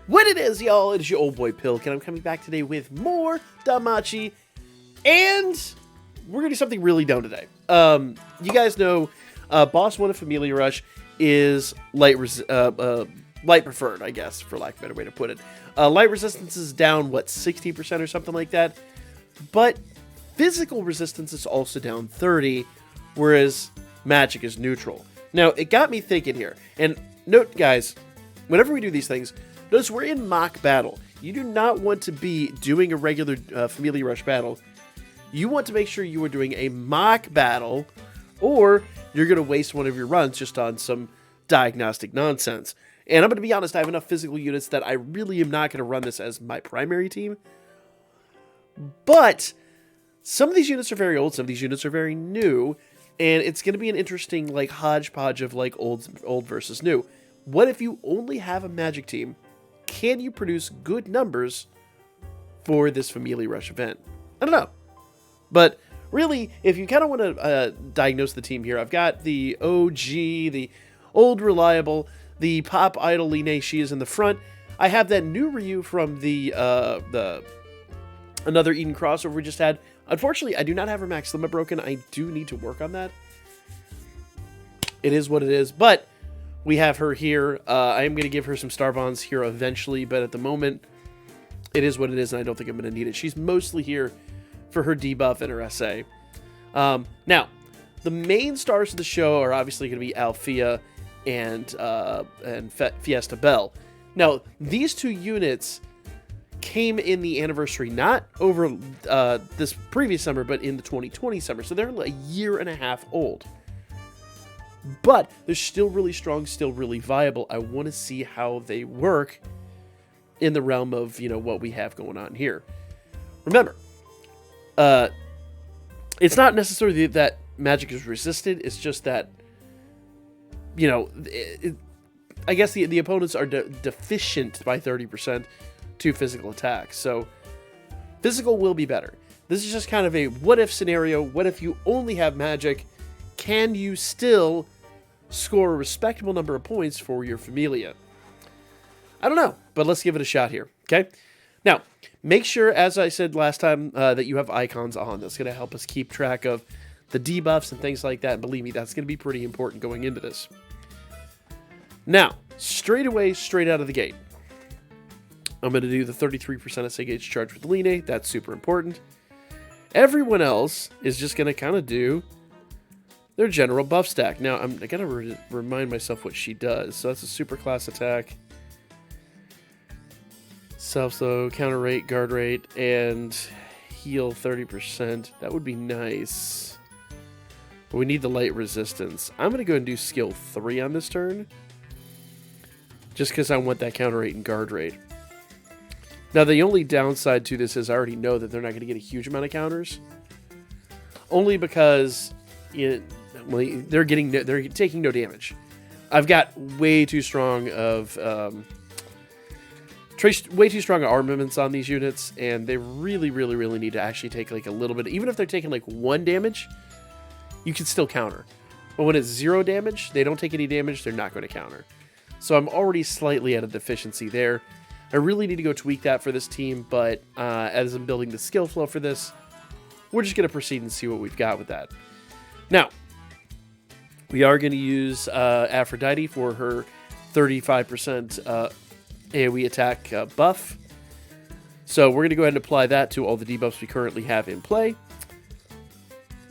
What it is, y'all, it is your old boy Pilk, and I'm coming back today with more Danmachi, and we're going to do something really dumb today. You guys know, Boss 1 of Familia Rush is light preferred, I guess, for lack of a better way to put it. Light resistance is down, 60% or something like that, but physical resistance is also down 30, whereas magic is neutral. Now, it got me thinking here, and note, guys, whenever we do these things, notice we're in mock battle. You do not want to be doing a regular Familia Rush battle. You want to make sure you are doing a mock battle, or you're going to waste one of your runs just on some diagnostic nonsense. And I'm going to be honest, I have enough physical units that I really am not going to run this as my primary team. But some of these units are very old, some of these units are very new, and it's going to be an interesting like hodgepodge of like old versus new. What if you only have a magic team? Can you produce good numbers for this Familia Rush event? I don't know. But really, if you kind of want to diagnose the team here, I've got the OG, the old reliable, the pop idol Line. She is in the front. I have that new Ryu from the another Eden crossover we just had. Unfortunately, I do not have her max limit broken. I do need to work on that. It is what it is, but we have her here. I am going to give her some star bonds here eventually, but at the moment, it is what it is, and I don't think I'm going to need it. She's mostly here for her debuff and her SA. Now, the main stars of the show are obviously going to be Althea and Fiesta Belle. Now, these two units came in the anniversary, not over this previous summer, but in the 2020 summer, so they're a year and a half old. But they're still really strong, still really viable. I want to see how they work in the realm of, what we have going on here. Remember, it's not necessarily that magic is resisted. It's just that, I guess the opponents are deficient by 30% to physical attacks. So physical will be better. This is just kind of a what-if scenario. What if you only have magic? Can you still score a respectable number of points for your Familia? I don't know, but let's give it a shot here, okay? Now, make sure, as I said last time, that you have icons on. That's going to help us keep track of the debuffs and things like that. And believe me, that's going to be pretty important going into this. Now, straight out of the gate, I'm going to do the 33% SA gauge charge with Line. That's super important. Everyone else is just going to kind of do their general buff stack. Now, I got to remind myself what she does. So that's a super class attack. Self-slow, counter rate, guard rate, and heal 30%. That would be nice. But we need the light resistance. I'm going to go and do skill 3 on this turn. Just because I want that counter rate and guard rate. Now, the only downside to this is I already know that they're not going to get a huge amount of counters. Only because they're taking no damage. I've got way too strong of armaments on these units, and they really, really, really need to actually take like a little bit. Even if they're taking like 1 damage, you can still counter. But when it's 0 damage, they don't take any damage, they're not going to counter. So I'm already slightly at a deficiency there. I really need to go tweak that for this team, but as I'm building the skill flow for this, we're just going to proceed and see what we've got with that. Now, we are going to use Aphrodite for her 35% AoE attack buff. So we're going to go ahead and apply that to all the debuffs we currently have in play.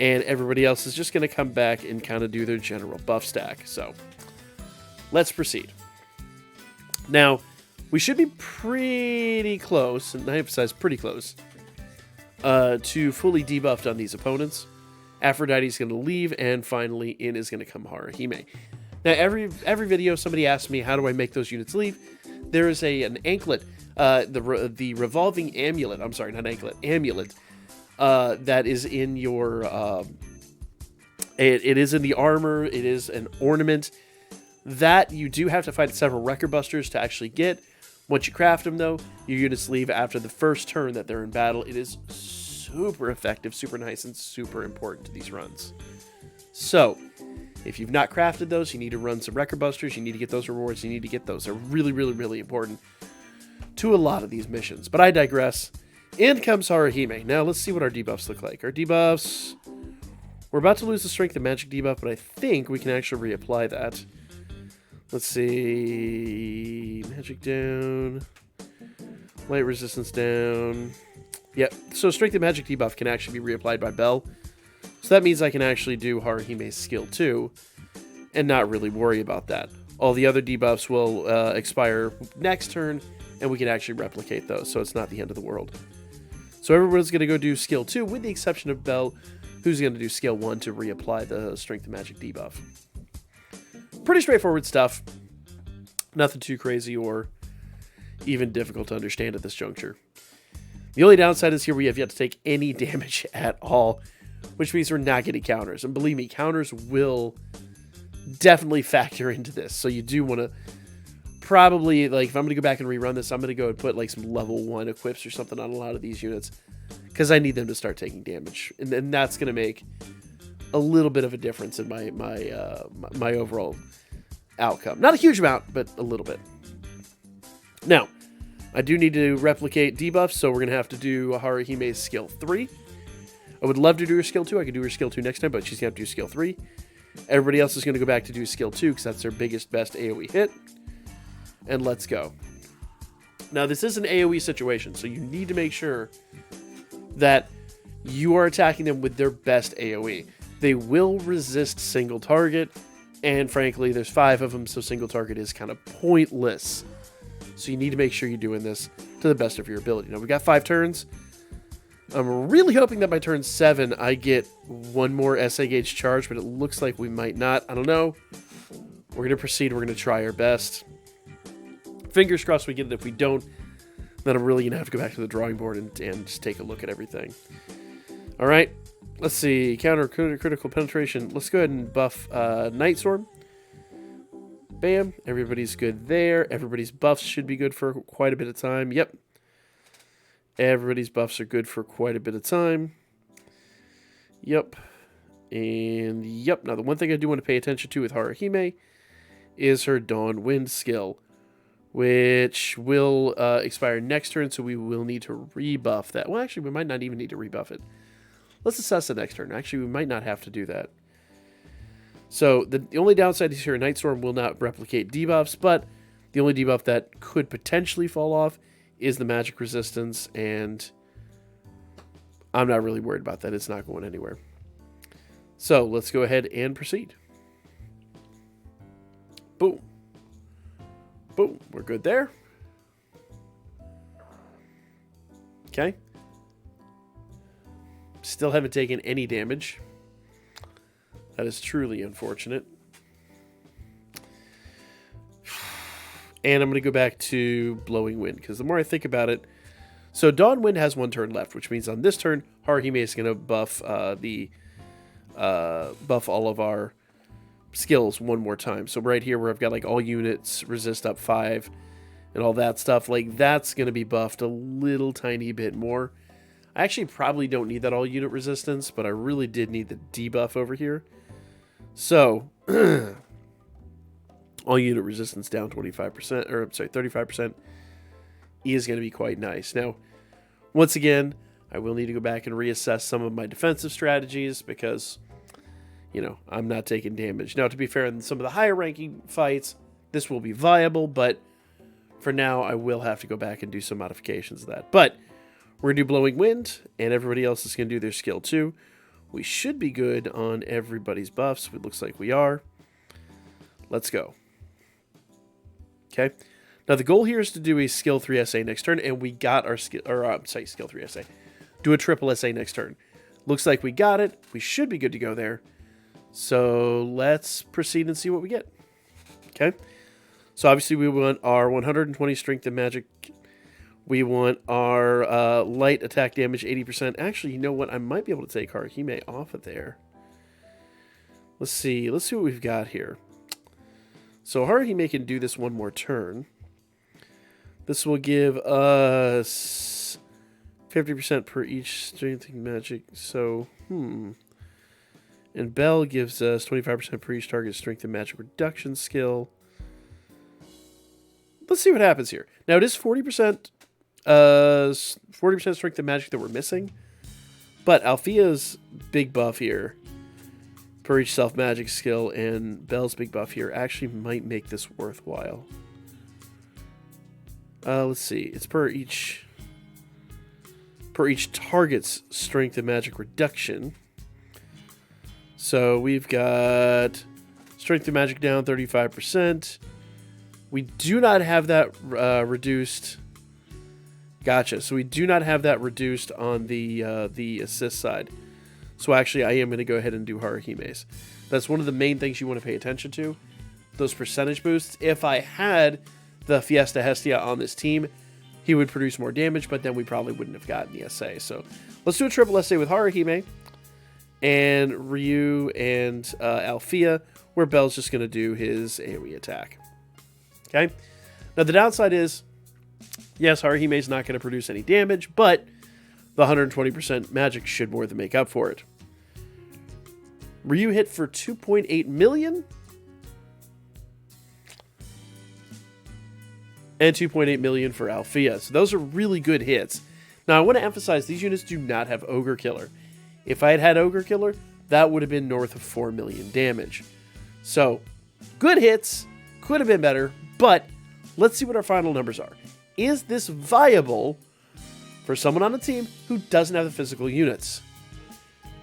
And everybody else is just going to come back and kind of do their general buff stack. So let's proceed. Now, we should be pretty close, and I emphasize pretty close, to fully debuffed on these opponents. Aphrodite's going to leave, and finally in is going to come Haruhime. Now, every video somebody asks me, how do I make those units leave? There is an anklet, the revolving amulet, I'm sorry, not anklet, amulet, that is in your, it is in the armor, it is an ornament, that you do have to fight several record busters to actually get. Once you craft them, though, your units leave after the first turn that they're in battle. It is super effective, super nice, and super important to these runs. So, if you've not crafted those, you need to run some record busters. You need to get those rewards. You need to get those. They're really, really, really important. to a lot of these missions. But I digress. In comes Haruhime. Now let's see what our debuffs look like. Our debuffs... We're about to lose the strength and magic debuff, but I think we can actually reapply that. Let's see... Magic down. Light resistance down. Yep. So strength and magic debuff can actually be reapplied by Bell. So that means I can actually do Haruhime's skill 2 and not really worry about that. All the other debuffs will expire next turn, and we can actually replicate those, so it's not the end of the world. So everyone's going to go do skill 2, with the exception of Bell, who's going to do skill 1 to reapply the strength and magic debuff. Pretty straightforward stuff. Nothing too crazy or even difficult to understand at this juncture. The only downside is here we have yet to take any damage at all, which means we're not getting counters. And believe me, counters will definitely factor into this. So you do want to probably, like, if I'm going to go back and rerun this, I'm going to go and put, like, some level 1 equips or something on a lot of these units, because I need them to start taking damage. And then that's going to make a little bit of a difference in my overall outcome. Not a huge amount, but a little bit. Now, I do need to replicate debuffs, so we're going to have to do Haruhime's skill 3. I would love to do her skill 2. I could do her skill 2 next time, but she's going to have to do skill 3. Everybody else is going to go back to do skill 2, because that's their biggest, best AoE hit. And let's go. Now, this is an AoE situation, so you need to make sure that you are attacking them with their best AoE. They will resist single target, and frankly, there's 5 of them, so single target is kind of pointless. So you need to make sure you're doing this to the best of your ability. Now, we've got 5 turns. I'm really hoping that by turn 7, I get 1 more SA gauge charge, but it looks like we might not. I don't know. We're going to proceed. We're going to try our best. Fingers crossed we get it. If we don't, then I'm really going to have to go back to the drawing board and just take a look at everything. All right. Let's see. Counter critical penetration. Let's go ahead and buff Night Storm. Bam. Everybody's good there. Everybody's buffs should be good for quite a bit of time. Yep. Everybody's buffs are good for quite a bit of time. Yep. And yep. Now, the one thing I do want to pay attention to with Haruhime is her Dawn Wind skill, which will expire next turn, so we will need to rebuff that. Well, actually, we might not even need to rebuff it. Let's assess the next turn. Actually, we might not have to do that. So, the only downside is here, Night Storm will not replicate debuffs, but the only debuff that could potentially fall off is the magic resistance, and I'm not really worried about that. It's not going anywhere. So, let's go ahead and proceed. Boom. Boom. We're good there. Okay. Still haven't taken any damage. That is truly unfortunate. And I'm going to go back to Blowing Wind, because the more I think about it... So Dawn Wind has 1 turn left, which means on this turn, Haruhime is going to buff buff all of our skills 1 more time. So right here where I've got like all units, resist up 5, and all that stuff, like that's going to be buffed a little tiny bit more. I actually probably don't need that all unit resistance, but I really did need the debuff over here. So... all unit resistance down 25%, or I'm sorry, 35% is going to be quite nice. Now, once again, I will need to go back and reassess some of my defensive strategies because, you know, I'm not taking damage. Now, to be fair, in some of the higher ranking fights, this will be viable, but for now, I will have to go back and do some modifications of that. But we're going to do Blowing Wind, and everybody else is going to do their skill too. We should be good on everybody's buffs. It looks like we are. Let's go. Okay. Now, the goal here is to do a skill 3 SA next turn, and we got our skill, or skill 3 SA. Do a triple SA next turn. Looks like we got it. We should be good to go there. So let's proceed and see what we get. Okay. So obviously we want our 120 strength and magic. We want our light attack damage 80%. Actually, you know what? I might be able to take Haruhime off of there. Let's see. Let's see what we've got here. So Haruhime can do this 1 more turn. This will give us 50% per each strength and magic. So, And Bell gives us 25% per each target strength and magic reduction skill. let's see what happens here. Now, it is 40%, 40% strength and magic that we're missing. But Althea's big buff here, per each self-magic skill, and Belle's big buff here actually might make this worthwhile. Let's see. It's per each target's strength and magic reduction. So we've got strength and magic down 35%. We do not have that reduced. Gotcha. So we do not have that reduced on the assist side. So actually, I am going to go ahead and do Haruhime's. That's one of the main things you want to pay attention to. Those percentage boosts. If I had the Fiesta Hestia on this team, he would produce more damage, but then we probably wouldn't have gotten the SA. So let's do a triple SA with Haruhime and Ryu and Althea, where Belle's just going to do his AoE attack. Okay? Now the downside is, yes, Haruhime's not going to produce any damage, but the 120% magic should more than make up for it. Ryu hit for 2.8 million. And 2.8 million for Althea. So those are really good hits. Now, I want to emphasize, these units do not have Ogre Killer. If I had had Ogre Killer, that would have been north of 4 million damage. So, good hits. Could have been better. But, let's see what our final numbers are. Is this viable for someone on a team who doesn't have the physical units?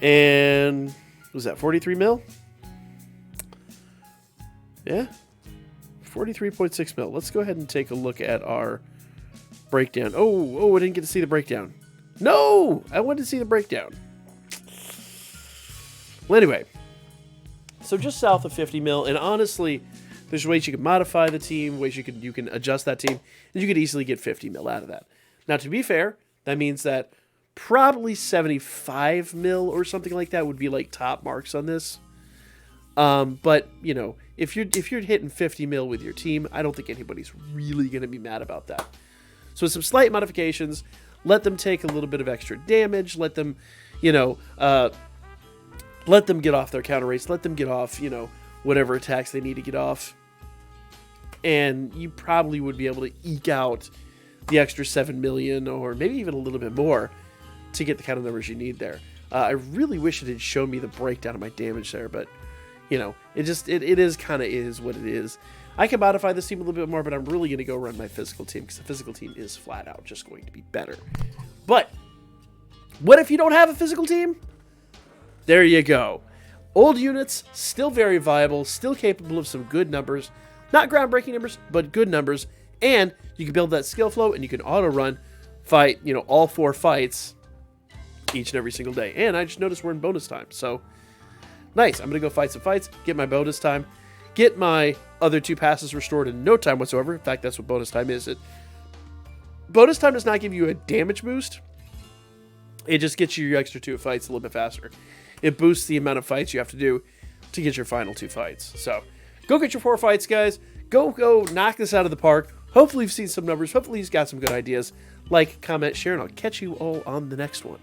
And, what was that, 43 mil? Yeah. 43.6 mil. Let's go ahead and take a look at our breakdown. Oh, I didn't get to see the breakdown. No! I wanted to see the breakdown. Well, anyway. So just south of 50 mil. And honestly, there's ways you can modify the team, ways you can adjust that team, and you could easily get 50 mil out of that. Now, to be fair, that means that probably 75 mil or something like that would be like top marks on this. But, you know, if you're hitting 50 mil with your team, I don't think anybody's really going to be mad about that. So with some slight modifications, let them take a little bit of extra damage, let them, let them get off their counter rates, let them get off, whatever attacks they need to get off. And you probably would be able to eke out the extra 7 million or maybe even a little bit more to get the kind of numbers you need there. I really wish it had shown me the breakdown of my damage there, but it is kind of is what it is. I can modify this team a little bit more, but I'm really going to go run my physical team because the physical team is flat out just going to be better. But what if you don't have a physical team? There you go. Old units, still very viable, still capable of some good numbers. Not groundbreaking numbers, but good numbers. And you can build that skill flow and you can auto-run, fight, all 4 fights each and every single day. And I just noticed we're in bonus time, so nice. I'm going to go fight some fights, get my bonus time, get my other 2 passes restored in no time whatsoever. In fact, that's what bonus time is. Bonus time does not give you a damage boost. It just gets you your extra 2 fights a little bit faster. It boosts the amount of fights you have to do to get your final 2 fights. So, go get your 4 fights, guys. Go knock this out of the park. Hopefully you've seen some numbers. Hopefully you've got some good ideas. Like, comment, share, and I'll catch you all on the next one.